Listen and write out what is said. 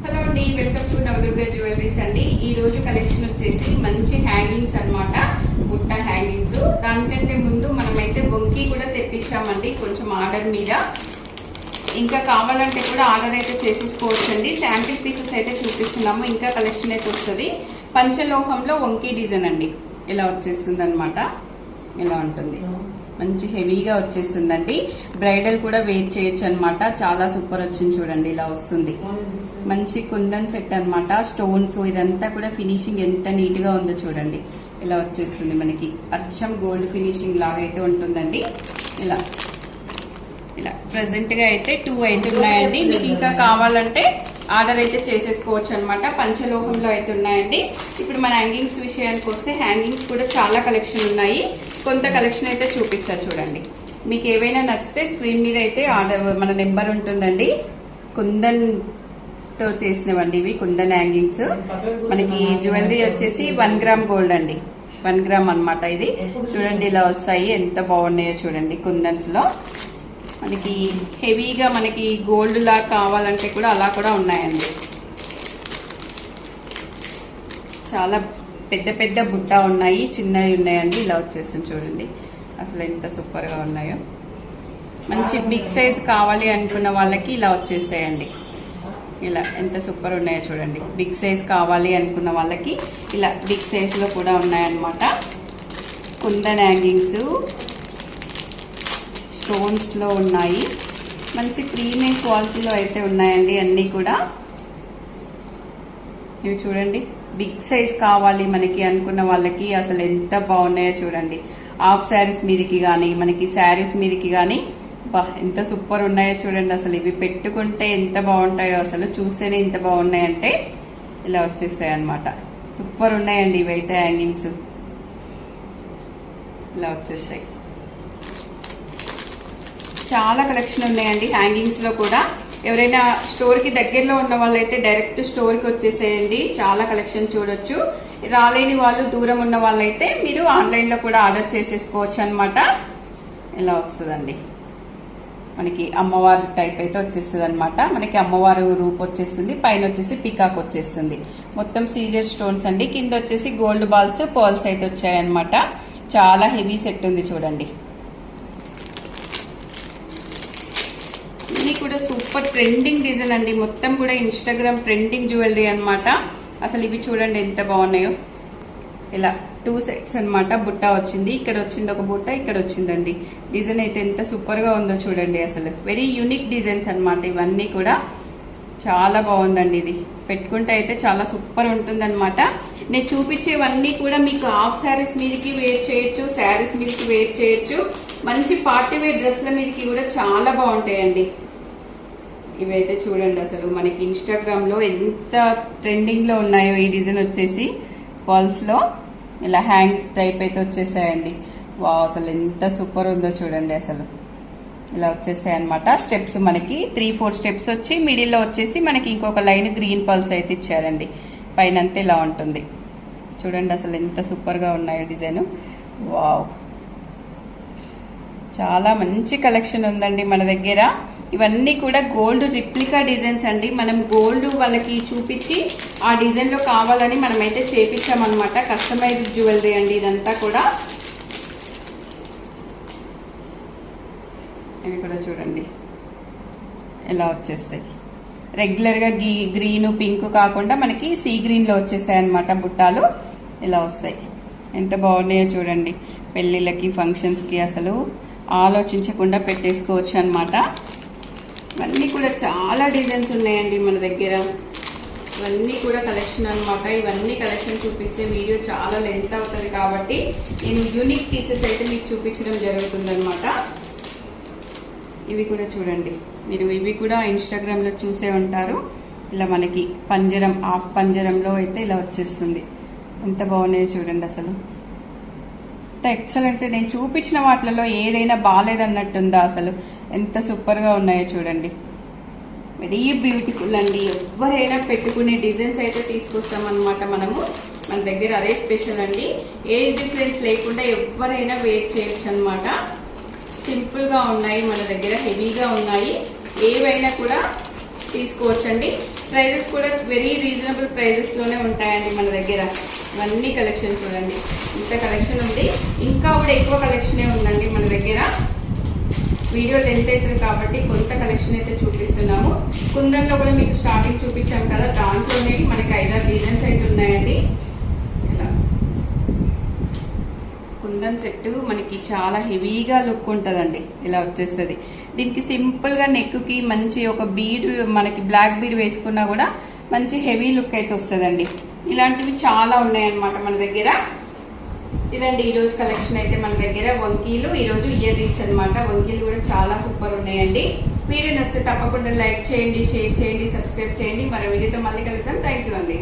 Hello అండి, welcome to Navadurga jewelleries అండి. ఈ రోజు కలెక్షన్ వచ్చేసి మంచి హ్యాంగింగ్స్ అన్నమాట, బుట్ట హ్యాంగింగ్స్. దానికంటే ముందు మనమైతే బొంకి కూడా తెప్పించామండి కొంచెం ఆర్డర్ మీద. ఇంకా కావాలంటే కూడా ఆర్డర్ అయితే చేసేసుకోవచ్చు అండి. శాంపిల్ పీసెస్ అయితే చూపిస్తున్నాము, ఇంకా కలెక్షన్ అయితే వస్తుంది. పంచలోహంలో వంకీ డిజైన్ అండి, ఇలా వచ్చేస్తుంది అనమాట. ఇలా ఉంటుంది, మంచి హెవీగా వచ్చేస్తుందండి. బ్రైడల్ కూడా వేర్ చేయొచ్చు అనమాట. చాలా సూపర్ వచ్చింది చూడండి, ఇలా వస్తుంది. మంచి కుందన్ సెట్ అనమాట. స్టోన్స్ ఇదంతా కూడా ఫినిషింగ్ ఎంత నీట్ గా ఉందో చూడండి. ఇలా వచ్చేస్తుంది మనకి, అచ్చం గోల్డ్ ఫినిషింగ్ లాగా అయితే ఉంటుందండి. ఇలా ఇలా ప్రెసెంట్ గా అయితే 2 అయితే ఉన్నాయండి. మీకు ఇంకా కావాలంటే ఆర్డర్ అయితే చేసేసుకోవచ్చు అనమాట. పంచలోహంలో అయితే ఉన్నాయండి. ఇప్పుడు మన హ్యాంగింగ్స్ విషయానికి వస్తే హ్యాంగింగ్స్ కూడా చాలా కలెక్షన్ ఉన్నాయి. కొంత కలెక్షన్ అయితే చూపిస్తారు చూడండి. మీకు ఏవైనా నచ్చితే స్క్రీన్ మీద అయితే ఆర్డర్ మన నెంబర్ ఉంటుందండి. కుందన్ తో చేసినవండి ఇవి, కుందన్ హ్యాంగింగ్స్. మనకి జ్యువెలరీ వచ్చేసి 1 గ్రామ్ గోల్డ్ అండి, 1 గ్రామ్ అనమాట. ఇది చూడండి, ఇలా వస్తాయి, ఎంత బాగున్నాయో చూడండి. కుందన్స్ లో మనకి హెవీగా మనకి గోల్డ్ లా కావాలంటే కూడా అలా కూడా ఉన్నాయండి. చాలా పెద్ద పెద్ద బుట్ట ఉన్నాయి, చిన్నవి ఉన్నాయండి. ఇలా వచ్చేస్తుంది చూడండి, అసలు ఎంత సూపర్ గా ఉన్నాయో. మంచి బిగ్ సైజ్ కావాలి అనుకున్న వాళ్ళకి ఇలా వచ్చేసాయండి. ఇలా ఎంత సూపర్ ఉన్నాయో చూడండి. బిగ్ సైజ్ కావాలి అనుకున్న వాళ్ళకి ఇలా బిగ్ సైజ్ లో కూడా ఉన్నాయన్నమాట. కుందన్ హ్యాంగింగ్స్ స్టోన్స్ లో ఉన్నాయి. మంచి ప్రీమియం క్వాలిటీలో అయితే ఉన్నాయండి అన్ని కూడా. ఇవి చూడండి, బిగ్ సైజ్ కావాలి మనకి అనుకున్న వాళ్ళకి అసలు ఎంత బాగున్నాయో చూడండి. హాఫ్ శారీస్ మీదకి కానీ మనకి శారీస్ మీదకి కానీ ఎంత సూపర్ ఉన్నాయో చూడండి. అసలు ఇవి పెట్టుకుంటే ఎంత బాగుంటాయో, అసలు చూస్తేనే ఎంత బాగున్నాయంటే ఇలా వచ్చేస్తాయి అనమాట. సూపర్ ఉన్నాయండి ఇవైతే హ్యాంగింగ్స్, ఇలా వచ్చేస్తాయి. చాలా కలెక్షన్ ఉన్నాయండి హ్యాంగింగ్స్ లో కూడా. ఎవరైనా స్టోర్ కి దగ్గరలో ఉన్న వాళ్ళైతే డైరెక్ట్ స్టోర్ కి వచ్చేసేయండి, చాలా కలెక్షన్ చూడొచ్చు. రాలేని వాళ్ళు, దూరం ఉన్న వాళ్ళైతే మీరు ఆన్లైన్ లో కూడా ఆర్డర్ చేసేసుకోవచ్చు అనమాట. ఇలా వస్తుందండి మనకి, అమ్మవారు టైప్ అయితే వచ్చేస్తుంది అనమాట. మనకి అమ్మవారు రూప్ వచ్చేస్తుంది, పైన వచ్చేసి పికాక్ వచ్చేస్తుంది. మొత్తం సీజర్ స్టోన్స్ అండి. కింద వచ్చేసి గోల్డ్ బాల్స్, పర్ల్స్ అయితే వచ్చాయన్నమాట. చాలా హెవీ సెట్ ఉంది చూడండి. ఇది కూడా సూపర్ ట్రెండింగ్ డిజైన్ అండి, మొత్తం కూడా ఇన్స్టాగ్రామ్ ట్రెండింగ్ జ్యువెలరీ అనమాట. అసలు ఇవి చూడండి ఎంత బాగున్నాయో. ఇలా 2 సెట్స్ అనమాట. బుట్ట వచ్చింది, ఇక్కడ వచ్చింది ఒక బుట్ట, ఇక్కడ వచ్చిందండి. డిజైన్ అయితే ఎంత సూపర్ గా ఉందో చూడండి. అసలు వెరీ యూనిక్ డిజైన్స్ అనమాట ఇవన్నీ కూడా. చాలా బాగుందండి, ఇది పెట్టుకుంటే అయితే చాలా సూపర్ ఉంటుంది అనమాట. నేను చూపించేవన్నీ కూడా మీకు హాఫ్ శారీస్ మీదకి వేర్ చేయొచ్చు, శారీస్ మీదకి వేర్ చేయొచ్చు. మంచి పార్టీ వేర్ డ్రెస్ల మీదకి కూడా చాలా బాగుంటాయండి. ఇవైతే చూడండి, అసలు మనకి ఇన్స్టాగ్రామ్ లో ఎంత ట్రెండింగ్ లో ఉన్నాయో. ఈ డిజైన్ వచ్చేసి పర్ల్స్ లో ఇలా హ్యాంగ్స్ టైప్ అయితే వచ్చేసాయండి. వా, అసలు ఎంత సూపర్ ఉందో చూడండి. అసలు ఇలా వచ్చేసాయి అనమాట. స్టెప్స్ మనకి 3-4 స్టెప్స్ వచ్చి మిడిల్ లో వచ్చేసి మనకి ఇంకొక లైన్ గ్రీన్ పర్ల్స్ అయితే ఇచ్చారండి. పైన అంతా ఇలా ఉంటుంది చూడండి. అసలు ఎంత సూపర్ గా ఉన్నాయో డిజైన్. వావ్, చాలా మంచి కలెక్షన్ ఉందండి మన దగ్గర. ఇవన్నీ కూడా గోల్డ్ రిప్లికా డిజైన్స్ అండి. మనం గోల్డ్ వాళ్ళకి చూపించి ఆ డిజైన్ లో కావాలని మనమైతే చేపించామన్నమాట. కస్టమైజ్డ్ జ్యువెలరీ అండి ఇదంతా కూడా. ఇవి కూడా చూడండి ఎలా వచ్చేస్తాయి. రెగ్యులర్ గా గ్రీన్ పింక్ కాకుండా మనకి సీ గ్రీన్ లో వచ్చేసాయి అనమాట బుట్టాలు. ఇలా వస్తాయి, ఎంత బాగున్నాయో చూడండి. పెళ్లిళ్ళకి, ఫంక్షన్స్ కి అసలు ఆలోచించకుండా పెట్టేసుకోవచ్చు అనమాట. ఇవన్నీ కూడా చాలా డిజైన్స్ ఉన్నాయండి మన దగ్గర. ఇవన్నీ కూడా కలెక్షన్ అనమాట. ఇవన్నీ కలెక్షన్ చూపిస్తే వీడియో చాలా లెంత్ అవుతుంది కాబట్టి నేను యూనిక్ పీసెస్ అయితే మీకు చూపించడం జరుగుతుంది అనమాట. ఇవి కూడా చూడండి, మీరు ఇవి కూడా ఇన్స్టాగ్రామ్ లో చూసే ఉంటారు. ఇలా మనకి పంజరం, హాఫ్ పంజరంలో అయితే ఇలా వచ్చేస్తుంది. ఎంత బాగున్నాయో చూడండి. అసలు ఎంత ఎక్సలెంట్. నేను చూపించిన వాటిలలో ఏదైనా బాగాలేదన్నట్టుందా? అసలు ఎంత సూపర్ గా ఉన్నాయో చూడండి. వెరీ బ్యూటిఫుల్ అండి. ఎవరైనా పెట్టుకునే డిజైన్స్ అయితే తీసుకొస్తామన్నమాట మనము. మన దగ్గర అదే స్పెషల్ అండి. ఏజ్ డిఫరెన్స్ లేకుండా ఎవరైనా వేర్ చేయొచ్చు అనమాట. సింపుల్ గా ఉన్నాయి మన దగ్గర, హెవీగా ఉన్నాయి. ఏవైనా కూడా తీసుకోవచ్చండి. ప్రైజెస్ కూడా వెరీ రీజనబుల్ ప్రైజెస్ లోనే ఉంటాయండి మన దగ్గర. ఇవన్నీ కలెక్షన్ చూడండి, ఇంత కలెక్షన్ ఉంది. ఇంకా కూడా ఎక్కువ కలెక్షనే ఉందండి మన దగ్గర. వీడియో లెంత్ అవుతుంది కాబట్టి కొంత కలెక్షన్ అయితే చూపిస్తున్నాము. కుందన్లో కూడా మీకు స్టార్టింగ్ చూపించాము కదా, దాంట్లోనే మనకి 5-6 డిజైన్స్ అయితే ఉన్నాయండి. ఇలా కుందన్ సెట్ మనకి చాలా హెవీగా లుక్ ఉంటుందండి. ఇలా వచ్చేస్తుంది. దీనికి సింపుల్ గా నెక్ కి మంచి ఒక బీడ్, మనకి బ్లాక్ బీడ్ వేసుకున్నా కూడా మంచి హెవీ లుక్ అయితే వస్తుందండి. ఇలాంటివి చాలా ఉన్నాయన్నమాట మన దగ్గర. ఇదండి ఈ రోజు కలెక్షన్ అయితే మన దగ్గర. వంకీలు, ఈ రోజు ఇయర్ రింగ్స్ అనమాట. వంకీలు కూడా చాలా సూపర్ ఉన్నాయండి. వీడియో నచ్చితే తప్పకుండా లైక్ చేయండి, షేర్ చేయండి, సబ్స్క్రైబ్ చేయండి. మరో వీడియోతో మళ్ళీ కలుద్దాం. థ్యాంక్ యూ అండి.